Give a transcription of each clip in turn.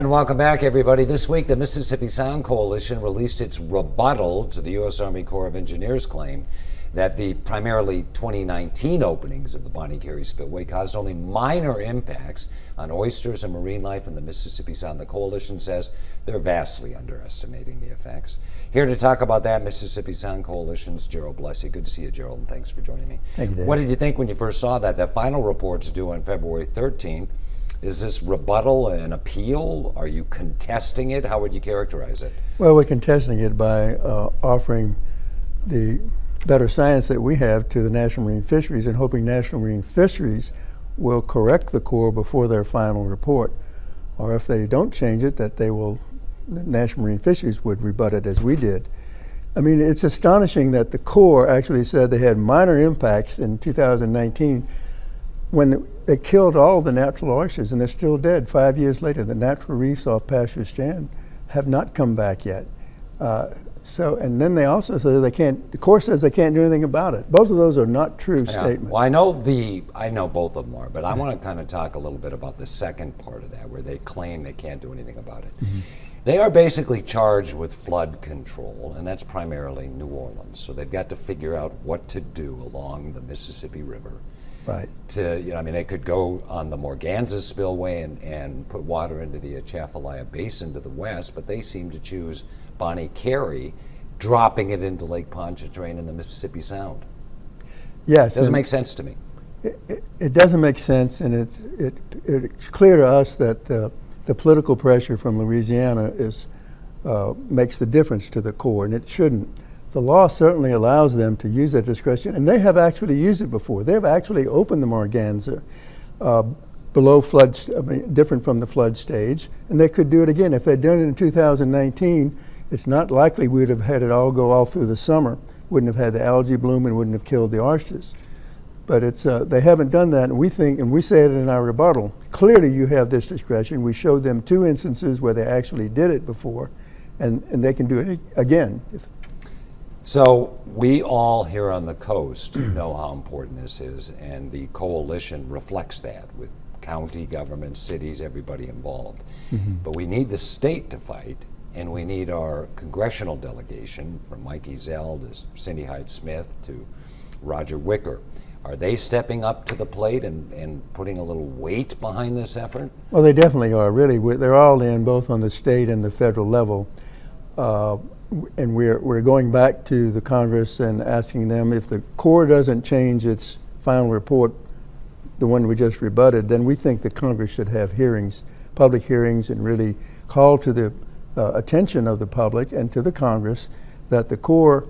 And welcome back, everybody. This week, the Mississippi Sound Coalition released its rebuttal to the U.S. Army Corps of Engineers' claim that the primarily 2019 openings of the Bonnet Carré Spillway caused only minor impacts on oysters and marine life in the Mississippi Sound. The coalition says they're vastly underestimating the effects. Here to talk about that, Mississippi Sound Coalition's Gerald Blessey. Good to see you, Gerald, and thanks for joining me. Thank you, Dave. What did you think when you first saw that? That final report's due on February 13th. Is this rebuttal an appeal? Are you contesting it? How would you characterize it? Well, we're contesting it by offering the better science that we have to the National Marine Fisheries and hoping National Marine Fisheries will correct the Corps before their final report. Or if they don't change it, that the National Marine Fisheries would rebut it as we did. I mean, it's astonishing that the Corps actually said they had minor impacts in 2019 when they killed all the natural oysters, and they're still dead 5 years later. The natural reefs off Pasture Strand have not come back yet. And then they also say the Corps says they can't do anything about it. Both of those are not true statements. Well, I know both of them are, but I want to kind of talk a little bit about the second part of that, where they claim they can't do anything about it. Mm-hmm. They are basically charged with flood control, and that's primarily New Orleans. So they've got to figure out what to do along the Mississippi River. Right. They could go on the Morganza Spillway and put water into the Atchafalaya Basin to the west, but they seem to choose Bonnet Carré, dropping it into Lake Pontchartrain in the Mississippi Sound. Yes. It doesn't make sense to me. It doesn't make sense, and it's clear to us that the political pressure from Louisiana makes the difference to the Corps, and it shouldn't. The law certainly allows them to use that discretion, and they have actually used it before. They have actually opened the Morganza below flood, different from the flood stage, and they could do it again. If they'd done it in 2019, it's not likely we would have had it all go all through the summer. Wouldn't have had the algae bloom and wouldn't have killed the oysters. But they haven't done that, and we think, and we say it in our rebuttal, clearly you have this discretion. We showed them 2 instances where they actually did it before, and they can do it again. So we all here on the coast know how important this is, and the coalition reflects that with county governments, cities, everybody involved. Mm-hmm. But we need the state to fight, and we need our congressional delegation, from Mike Ezell to Cindy Hyde-Smith to Roger Wicker. Are they stepping up to the plate and putting a little weight behind this effort? Well, they definitely are, really. They're all in, both on the state and the federal level. And we're going back to the Congress and asking them, if the Corps doesn't change its final report, the one we just rebutted, then we think the Congress should have hearings, public hearings, and really call to the attention of the public and to the Congress that the Corps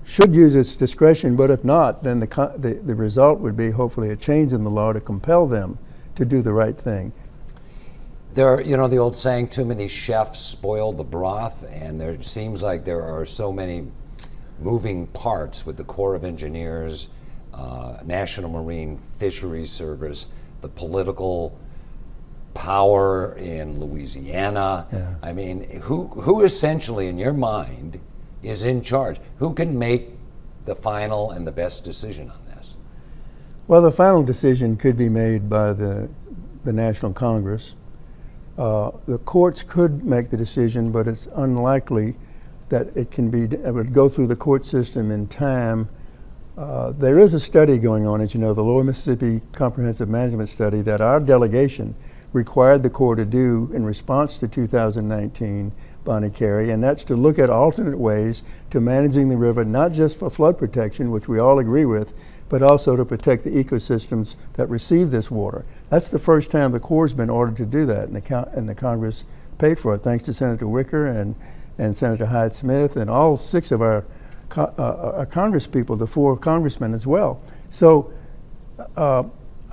should use its discretion, but if not, then the result would be hopefully a change in the law to compel them to do the right thing. The old saying, too many chefs spoil the broth, and there seems like there are so many moving parts with the Corps of Engineers, National Marine Fisheries Service, the political power in Louisiana. Yeah. I mean, who essentially, in your mind, is in charge? Who can make the final and the best decision on this? Well, the final decision could be made by the National Congress. The courts could make the decision, but it's unlikely that it would go through the court system in time. There is a study going on, as you know, the Lower Mississippi Comprehensive Management Study, that our delegation required the Corps to do in response to 2019 Bonnet Carré, and that's to look at alternate ways to managing the river, not just for flood protection, which we all agree with, but also to protect the ecosystems that receive this water. That's the first time the Corps has been ordered to do that, and the Congress paid for it, thanks to Senator Wicker and Senator Hyde-Smith and all 6 of our Congress people, the 4 congressmen as well. So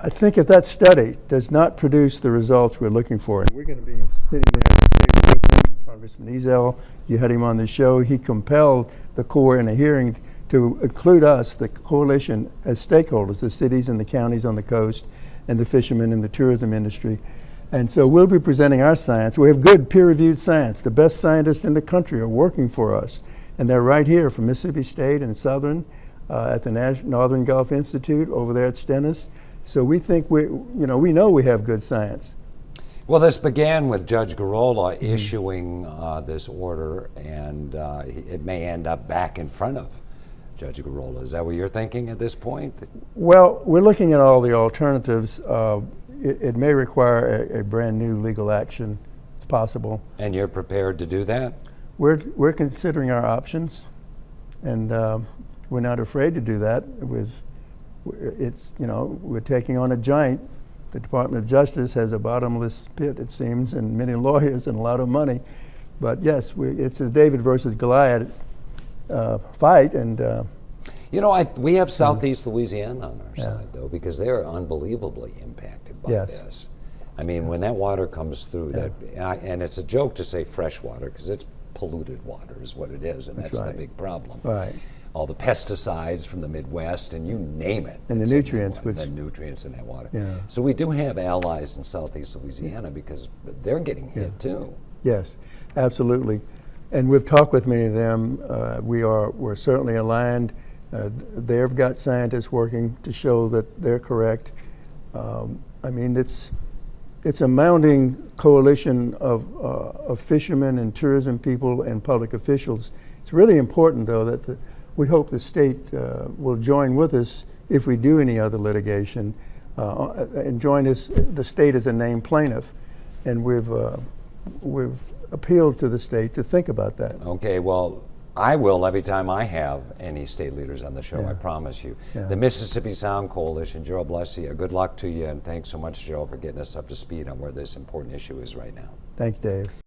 I think if that study does not produce the results we're looking for, and we're going to be sitting there at the table with Congressman Ezell, you had him on the show, he compelled the Corps in a hearing to include us, the coalition, as stakeholders, the cities and the counties on the coast, and the fishermen and the tourism industry. And so we'll be presenting our science. We have good peer-reviewed science. The best scientists in the country are working for us, and they're right here from Mississippi State and Southern, at the Northern Gulf Institute over there at Stennis. So we think we know we have good science. Well, this began with Judge Garola issuing this order, and it may end up back in front of Judge Garola. Is that what you're thinking at this point? Well, we're looking at all the alternatives. It may require a brand new legal action. It's possible. And you're prepared to do that? We're considering our options, and we're not afraid to do that. We're taking on a giant. The Department of Justice has a bottomless pit, it seems, and many lawyers and a lot of money. But yes, it's a David versus Goliath fight, and we have Southeast Louisiana on our side, though, because they're unbelievably impacted by this. I mean, when that water comes through, and it's a joke to say fresh water, because it's polluted water is what it is, and that's the big problem. Right. All the pesticides from the Midwest, and you name it. And the nutrients. The nutrients in that water. Yeah. So we do have allies in Southeast Louisiana because they're getting hit too. Yes, absolutely. And we've talked with many of them. We're certainly aligned. They've got scientists working to show that they're correct. I mean, it's a mounting coalition of fishermen and tourism people and public officials. It's really important, though, that we hope the state will join with us if we do any other litigation, and join the state as a named plaintiff. And we've appealed to the state to think about that. Okay, well, I will every time I have any state leaders on the show, I promise you. Yeah. The Mississippi Sound Coalition, Joe, bless you. Good luck to you, and thanks so much, Joe, for getting us up to speed on where this important issue is right now. Thank you, Dave.